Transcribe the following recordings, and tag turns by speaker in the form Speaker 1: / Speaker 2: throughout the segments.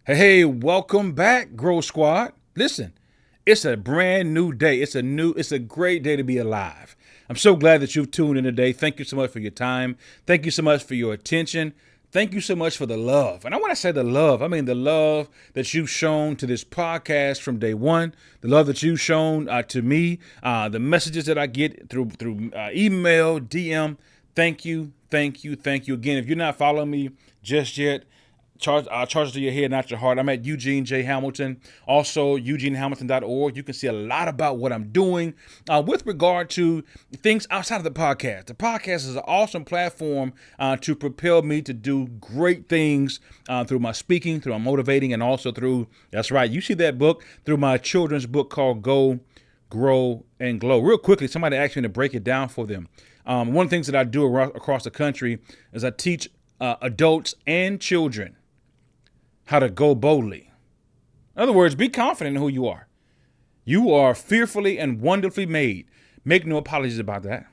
Speaker 1: Hey, welcome back, Grow Squad. Listen, it's a brand new day. It's a great day to be alive. I'm so glad that you've tuned in today. Thank you so much for your time. Thank you so much for your attention. Thank you so much for the love. And I want to say the love. I mean, the love that you've shown to this podcast from day one, the love that you've shown to me, the messages that I get through email, DM. Thank you, thank you, thank you again. If you're not following me just yet, charge it to your head, not your heart. I'm at Eugene J. Hamilton, also 𝐬𝐮𝐬𝐫𝐞. You can see a lot about what I'm doing with regard to things outside of the podcast. The podcast is an awesome platform to propel me to do great things through my speaking, through my motivating, and also through, that's right, you see that book, through my children's book called Go, Grow, and Glow. Real quickly, somebody asked me to break it down for them. One of the things that I do across the country is I teach adults and children how to go boldly. In other words, be confident in who you are. You are fearfully and wonderfully made. Make no apologies about that.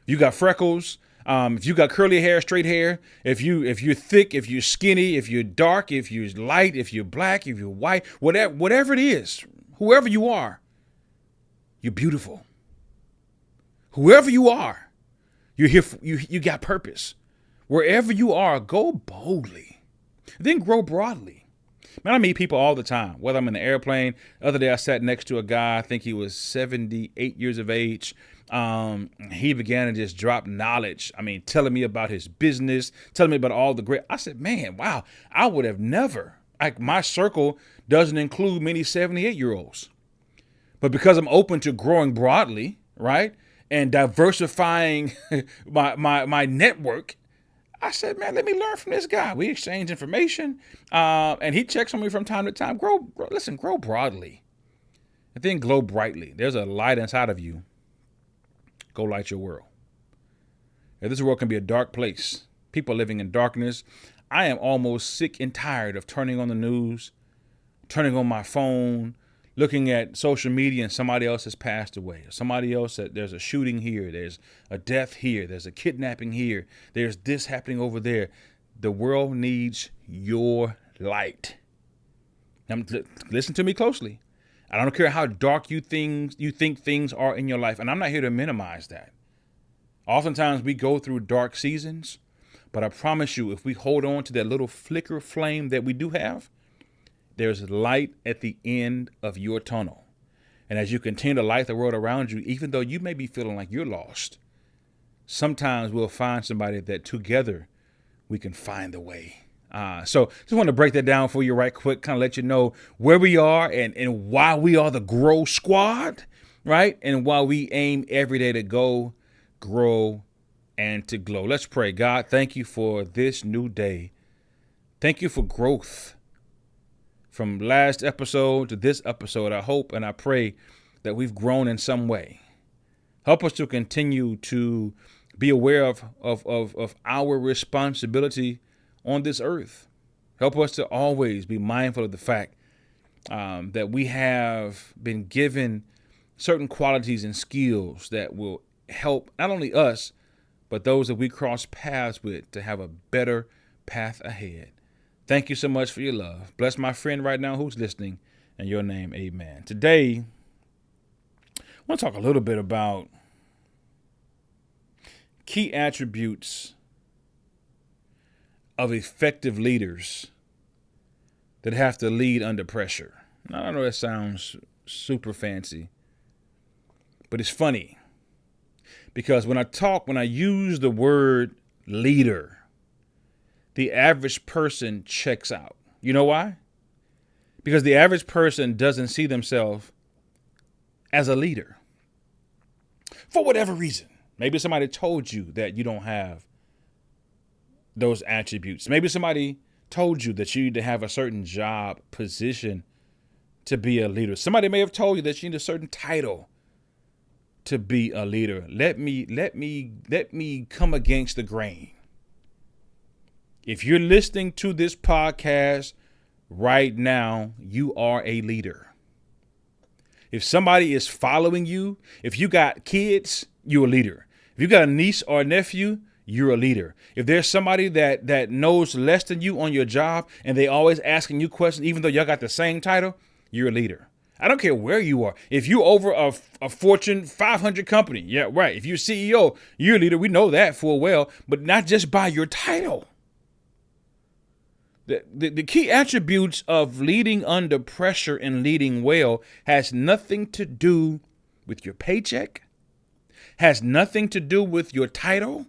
Speaker 1: You got freckles. If you got curly hair, straight hair, if you're thick, if you're skinny, if you're dark, if you're light, if you're black, if you're white, whatever it is, whoever you are, you're beautiful. Whoever you are, you're here. You got purpose. Wherever you are, go boldly. Then grow broadly. Man, I meet people all the time, whether I'm in the airplane. The other day I sat next to a guy, I think he was 78 years of age. He began to just drop knowledge. I mean, telling me about his business, telling me about all the great. I said, man, wow, I would have never. My circle doesn't include many 78-year-olds. But because I'm open to growing broadly, right, and diversifying my network, I said, man, let me learn from this guy. We exchange information, and he checks on me from time to time. Grow broadly, and then glow brightly. There's a light inside of you. Go light your world. If this world can be a dark place, people living in darkness, I am almost sick and tired of turning on the news, turning on my phone, looking at social media and somebody else has passed away. Somebody else, there's a shooting here. There's a death here. There's a kidnapping here. There's this happening over there. The world needs your light. Now, listen to me closely. I don't care how dark you think things are in your life. And I'm not here to minimize that. Oftentimes we go through dark seasons, but I promise you, if we hold on to that little flicker flame that we do have, there's light at the end of your tunnel. And as you continue to light the world around you, even though you may be feeling like you're lost, sometimes we'll find somebody that together we can find the way. So just want to break that down for you right quick, kind of let you know where we are and why we are the Grow Squad, right? And why we aim every day to go, grow, and to glow. Let's pray. God, thank you for this new day. Thank you for growth. From last episode to this episode, I hope and I pray that we've grown in some way. Help us to continue to be aware of our responsibility on this earth. Help us to always be mindful of the fact that we have been given certain qualities and skills that will help not only us, but those that we cross paths with to have a better path ahead. Thank you so much for your love. Bless my friend right now who's listening. In your name, amen. Today, I want to talk a little bit about key attributes of effective leaders that have to lead under pressure. Now, I know that sounds super fancy, but it's funny because when I use the word leader, the average person checks out. You know why? Because the average person doesn't see themselves as a leader. For whatever reason. Maybe somebody told you that you don't have those attributes. Maybe somebody told you that you need to have a certain job position to be a leader. Somebody may have told you that you need a certain title to be a leader. Let me come against the grain. If you're listening to this podcast right now, you are a leader. If somebody is following you, if you got kids, you're a leader. If you got a niece or a nephew, you're a leader. If there's somebody that knows less than you on your job and they always asking you questions, even though y'all got the same title, you're a leader. I don't care where you are. If you're over a Fortune 500 company, yeah, right. If you're CEO, you're a leader. We know that full well, but not just by your title. The key attributes of leading under pressure and leading well has nothing to do with your paycheck, has nothing to do with your title,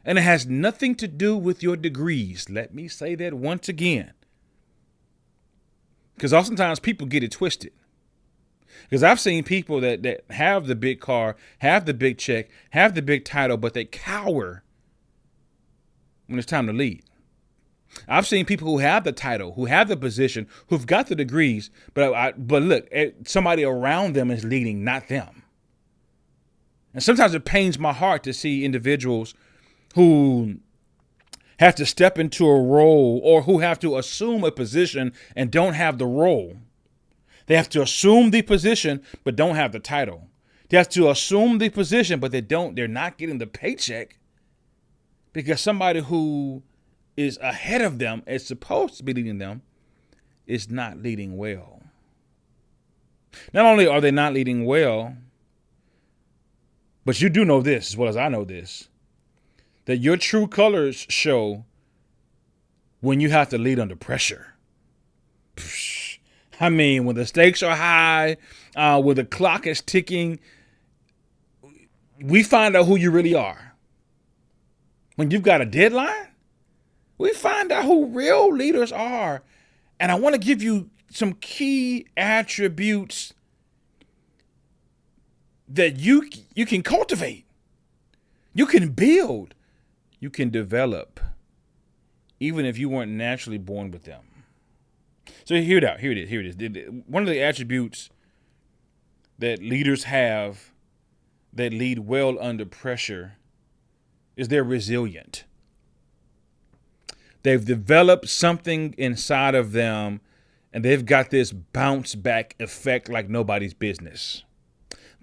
Speaker 1: and it has nothing to do with your degrees. Let me say that once again. Because oftentimes people get it twisted. Because I've seen people that have the big car, have the big check, have the big title, but they cower when it's time to lead. I've seen people who have the title, who have the position, who've got the degrees, but look, somebody around them is leading, not them. And sometimes it pains my heart to see individuals who have to step into a role or who have to assume a position and don't have the role. They have to assume the position, but don't have the title. They have to assume the position, but they're not getting the paycheck because somebody who is ahead of them, is supposed to be leading them, is not leading well. Not only are they not leading well, but you do know this as well as I know this, that your true colors show when you have to lead under pressure. I mean, when the stakes are high, when the clock is ticking, we find out who you really are. When you've got a deadline, we find out who real leaders are. And I want to give you some key attributes that you can cultivate, you can build, you can develop, even if you weren't naturally born with them. So here it is. One of the attributes that leaders have that lead well under pressure is they're resilient. They've developed something inside of them, and they've got this bounce back effect like nobody's business.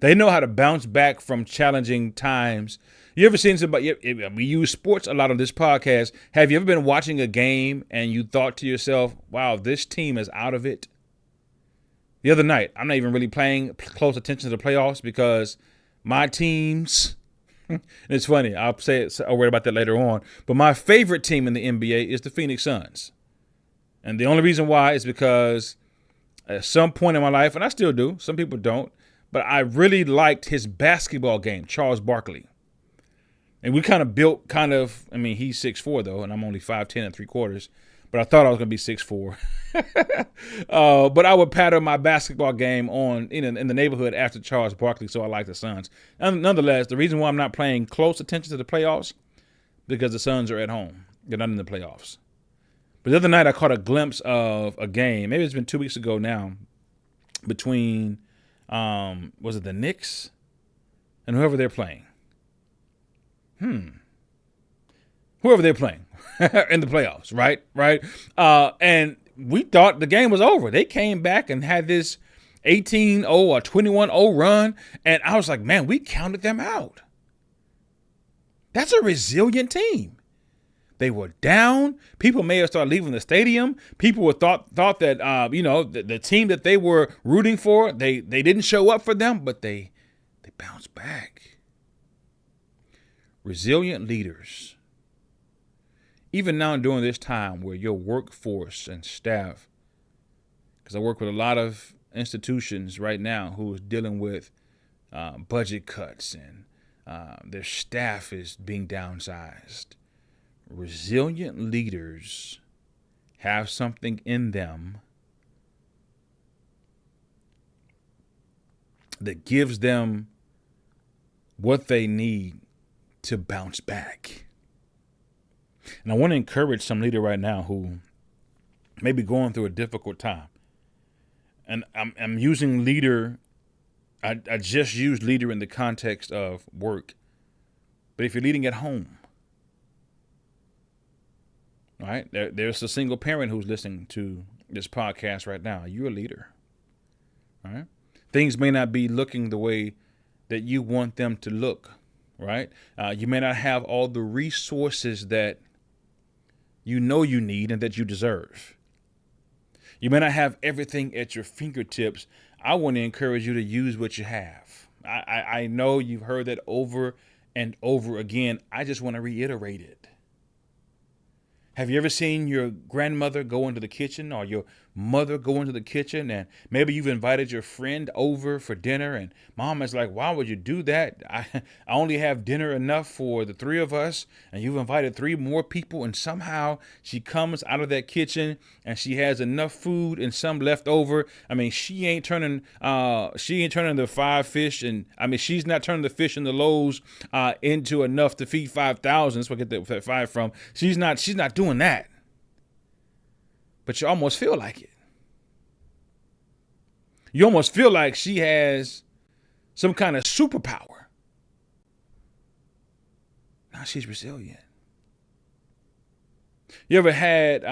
Speaker 1: They know how to bounce back from challenging times. You ever seen somebody? We use sports a lot on this podcast. Have you ever been watching a game and you thought to yourself, wow, this team is out of it? The other night, I'm not even really paying close attention to the playoffs because my teams, it's funny, I'll worry about that later on, but my favorite team in the NBA is the Phoenix Suns. And the only reason why is because at some point in my life, and I still do, some people don't, but I really liked his basketball game, Charles Barkley. And we kind of built he's 6'4" though, and I'm only 5'10" and 3/4. But I thought I was going to be 6'4". But I would pattern my basketball game on in the neighborhood after Charles Barkley, so I like the Suns. Nonetheless, the reason why I'm not paying close attention to the playoffs, because the Suns are at home. They're not in the playoffs. But the other night I caught a glimpse of a game, maybe it's been 2 weeks ago now, between, was it the Knicks and whoever they're playing? Whoever they're playing in the playoffs, right? And we thought the game was over. They came back and had this 18-0 or 21-0 run, and I was like, man, we counted them out. That's a resilient team. They were down. People may have started leaving the stadium. People were thought that the team that they were rooting for, they didn't show up for them, but they bounced back. Resilient leaders. Even now during this time where your workforce and staff, because I work with a lot of institutions right now who is dealing with budget cuts and their staff is being downsized. Resilient leaders have something in them that gives them what they need to bounce back. And I want to encourage some leader right now who may be going through a difficult time. And I'm using leader. I just used leader in the context of work. But if you're leading at home, all right, there's a single parent who's listening to this podcast right now. You're a leader. All right. Things may not be looking the way that you want them to look right? You may not have all the resources that you know you need and that you deserve. You may not have everything at your fingertips. I want to encourage you to use what you have. I know you've heard that over and over again. I just want to reiterate it. Have you ever seen your grandmother go into the kitchen or your mother go into the kitchen, and maybe you've invited your friend over for dinner and mom is like, why would you do that? I only have dinner enough for the three of us, and you've invited 3 more people, and somehow she comes out of that kitchen and she has enough food and some left over. I mean, she ain't turning the 5 fish, and I mean, she's not turning the fish and the loaves into enough to feed 5,000. That's where I get that 5 from. She's not doing that. But you almost feel like it. You almost feel like she has some kind of superpower. Now she's resilient. You ever had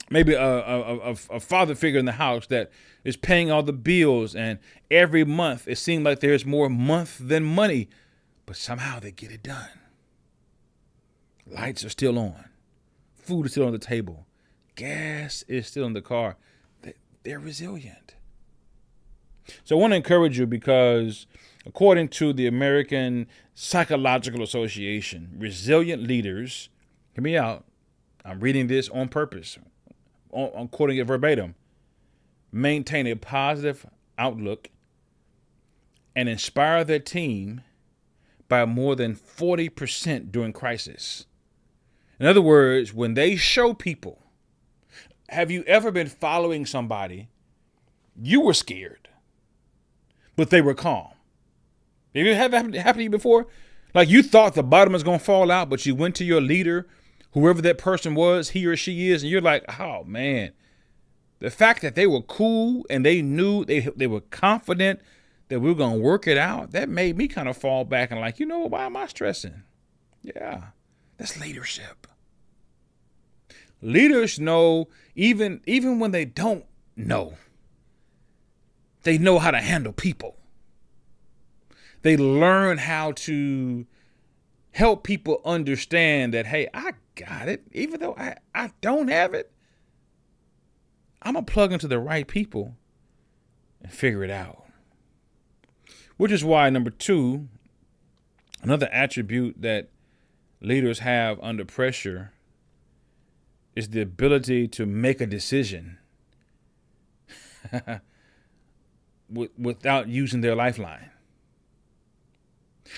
Speaker 1: maybe a father figure in the house that is paying all the bills, and every month it seems like there's more month than money, but somehow they get it done. Lights are still on. Food is still on the table. Gas is still in the car. They're resilient. So I want to encourage you, because according to the American Psychological Association, resilient leaders, hear me out, I'm reading this on purpose, I'm quoting it verbatim, maintain a positive outlook and inspire their team by more than 40% during crisis. In other words, when they show people, have you ever been following somebody? You were scared, but they were calm. Have you had that happen to you before? Like, you thought the bottom was going to fall out, but you went to your leader, whoever that person was, he or she is, and you're like, oh man, the fact that they were cool and they knew they were confident that we were going to work it out, that made me kind of fall back and like, why am I stressing? Yeah, that's leadership. Leaders know, even when they don't know, they know how to handle people. They learn how to help people understand that, hey, I got it. Even though I don't have it, I'm going to plug into the right people and figure it out. Which is why, number 2, another attribute that leaders have under pressure is the ability to make a decision without using their lifeline.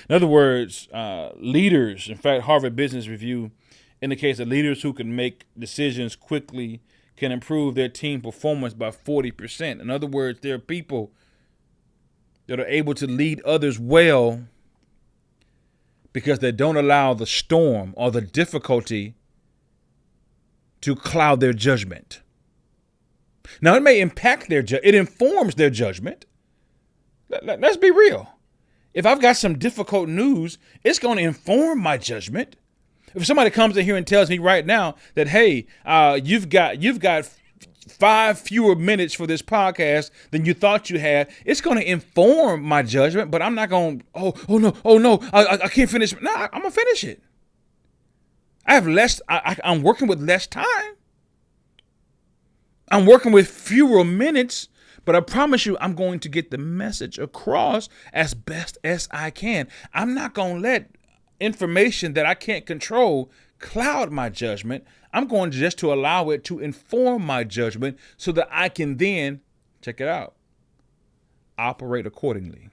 Speaker 1: In other words, leaders, in fact, Harvard Business Review indicates that leaders who can make decisions quickly can improve their team performance by 40%. In other words, there are people that are able to lead others well because they don't allow the storm or the difficulty to cloud their judgment. Now, it may impact it informs their judgment. Let's be real. If I've got some difficult news, it's going to inform my judgment. If somebody comes in here and tells me right now that, hey, you've got 5 fewer minutes for this podcast than you thought you had, it's going to inform my judgment, but I'm not going, oh no, I can't finish. No, I'm going to finish it. I have less, I'm working with less time. I'm working with fewer minutes, but I promise you, I'm going to get the message across as best as I can. I'm not going to let information that I can't control cloud my judgment. I'm going just to allow it to inform my judgment so that I can then, check it out, operate accordingly.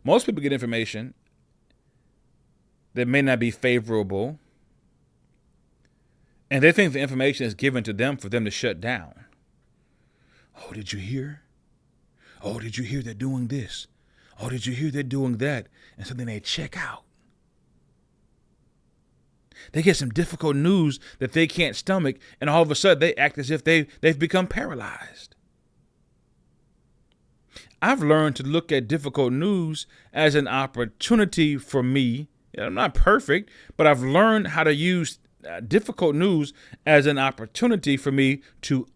Speaker 1: Most people get information that may not be favorable, and they think the information is given to them for them to shut down. Oh, did you hear? Oh, did you hear they're doing this? Oh, did you hear they're doing that? And so then they check out. They get some difficult news that they can't stomach, and all of a sudden they act as if they've become paralyzed. I've learned to look at difficult news as an opportunity for me. I'm not perfect, but I've learned how to use difficult news as an opportunity for me to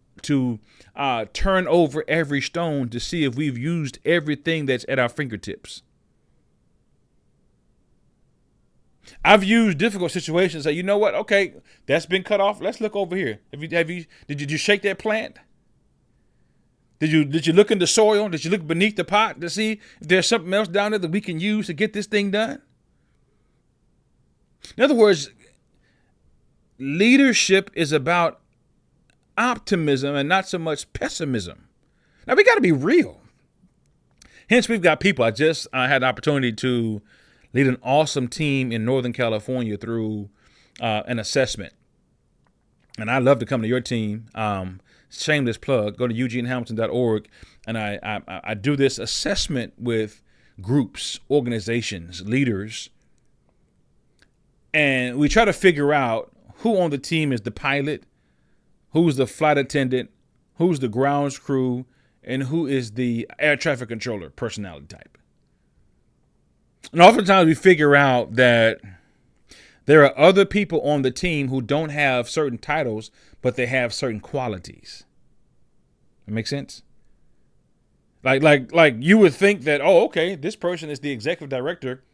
Speaker 1: turn over every stone to see if we've used everything that's at our fingertips. I've used difficult situations to say, you know what? Okay, that's been cut off. Let's look over here. Did you shake that plant? Did you look in the soil? Did you look beneath the pot to see if there's something else down there that we can use to get this thing done? In other words, leadership is about optimism and not so much pessimism. Now we got to be real. Hence, we've got people. I had the opportunity to lead an awesome team in Northern California through an assessment. And I'd love to come to your team. Shameless plug. Go to EugeneHamilton.org. And I do this assessment with groups, organizations, leaders. And we try to figure out who on the team is the pilot, who's the flight attendant, who's the grounds crew, and who is the air traffic controller personality type. And oftentimes we figure out that there are other people on the team who don't have certain titles, but they have certain qualities. That makes sense? Like you would think that, oh, okay, this person is the executive director.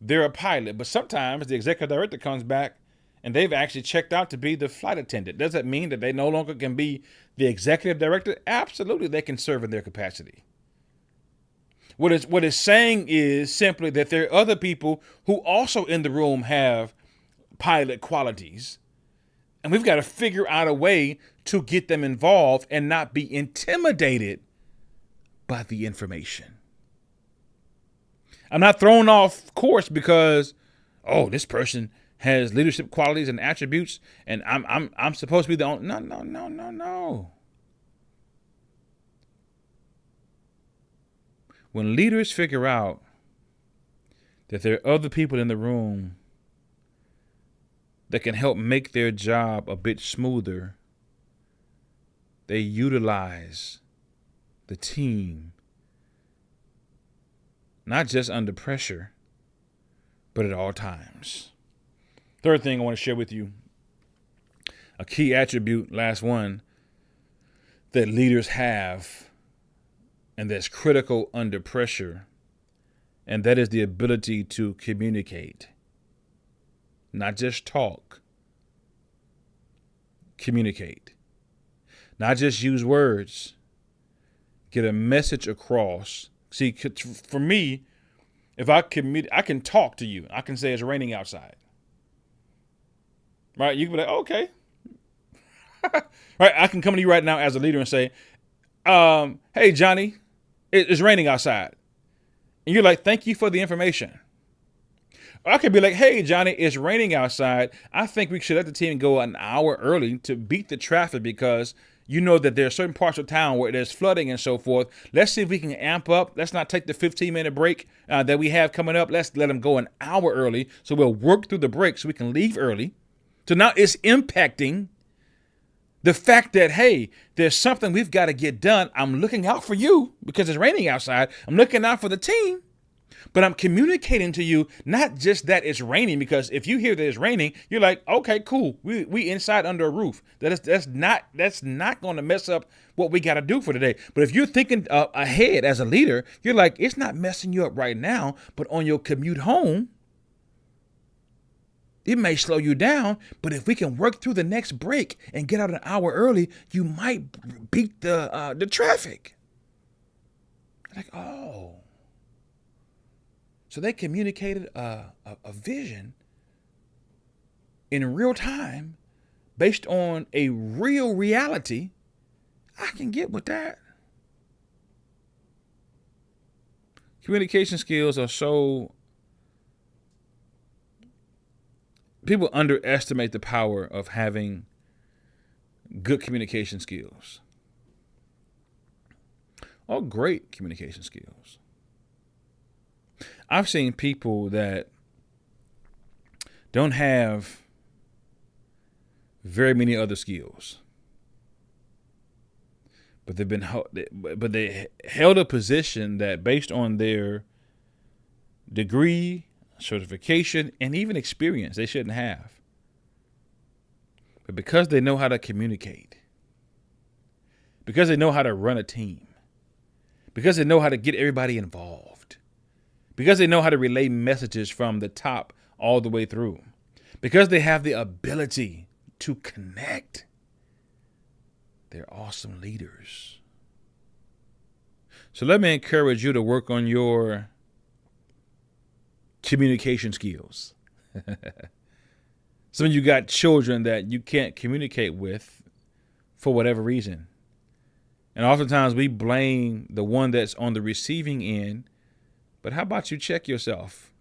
Speaker 1: They're a pilot. But sometimes the executive director comes back and they've actually checked out to be the flight attendant. Does that mean that they no longer can be the executive director? Absolutely, they can serve in their capacity. What it's saying is simply that there are other people who also in the room have pilot qualities. And we've got to figure out a way to get them involved and not be intimidated by the information. I'm not thrown off course because, oh, this person has leadership qualities and attributes, and I'm supposed to be the only. No. When leaders figure out that there are other people in the room that can help make their job a bit smoother, they utilize the team, not just under pressure, but at all times. Third thing I want to share with you, a key attribute, last one, that leaders have and that's critical under pressure, and that is the ability to communicate. Not just talk, communicate. Not just use words, get a message across. See, for me, if I can talk to you. I can say it's raining outside. Right? You can be like, okay. Right? I can come to you right now as a leader and say, hey, Johnny, it's raining outside. And you're like, thank you for the information. Or I could be like, hey, Johnny, it's raining outside. I think we should let the team go an hour early to beat the traffic because you know that there are certain parts of town where there's flooding and so forth. Let's see if we can amp up. Let's not take the 15-minute break that we have coming up. Let's let them go an hour early so we'll work through the break so we can leave early. So now it's impacting the fact that, hey, there's something we've got to get done. I'm looking out for you because it's raining outside. I'm looking out for the team. But I'm communicating to you not just that it's raining, because if you hear that it's raining, you're like, okay, cool. We inside under a roof. That's not going to mess up what we got to do for today. But if you're thinking ahead as a leader, you're like, it's not messing you up right now, but on your commute home, it may slow you down. But if we can work through the next break and get out an hour early, you might beat the traffic. Like, oh. So they communicated a vision in real time based on a real reality. I can get with that. Communication skills are so... People underestimate the power of having good communication skills or great communication skills. I've seen people that don't have very many other skills, but they held a position that, based on their degree, certification, and even experience, they shouldn't have. But because they know how to communicate, because they know how to run a team, because they know how to get everybody involved, because they know how to relay messages from the top all the way through. Because they have the ability to connect, they're awesome leaders. So let me encourage you to work on your communication skills. Some of you got children that you can't communicate with for whatever reason. And oftentimes we blame the one that's on the receiving end. But how about you check yourself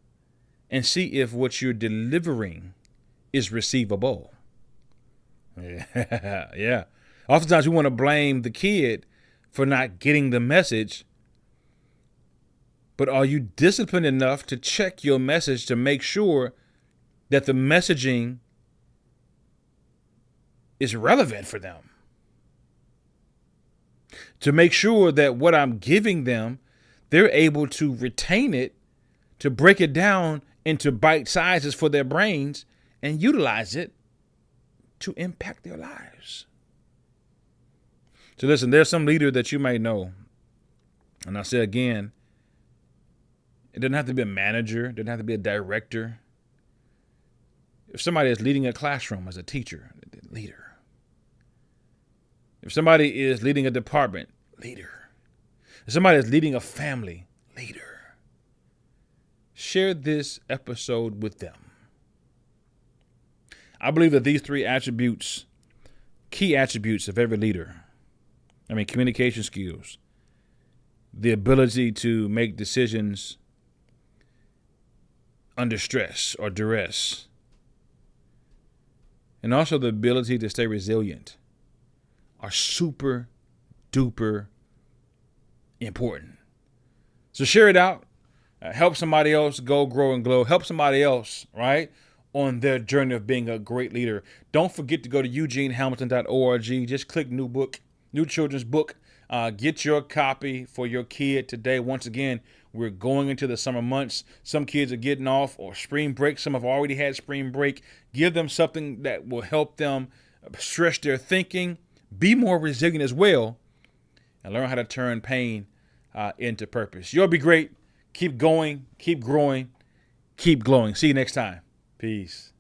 Speaker 1: and see if what you're delivering is receivable? Yeah. Oftentimes we want to blame the kid for not getting the message. But are you disciplined enough to check your message to make sure that the messaging is relevant for them? To make sure that what I'm giving them, they're able to retain it, to break it down into bite sizes for their brains and utilize it to impact their lives. So listen, there's some leader that you might know. And I say again, it doesn't have to be a manager. It doesn't have to be a director. If somebody is leading a classroom as a teacher, leader. If somebody is leading a department, leader. If somebody is leading a family, leader. Share this episode with them. I believe that these three attributes, key attributes of every leader, communication skills, the ability to make decisions under stress or duress, and also the ability to stay resilient, are super duper important. So share it out. Help somebody else go, grow, and glow. Help somebody else, right, on their journey of being a great leader. Don't forget to go to EugeneHamilton.org. Just click new book, new children's book. Get your copy for your kid today. Once again, we're going into the summer months. Some kids are getting off or spring break. Some have already had spring break. Give them something that will help them stretch their thinking, be more resilient as well, and learn how to turn pain into purpose. You'll be great. Keep going, keep growing, keep glowing. See you next time. Peace.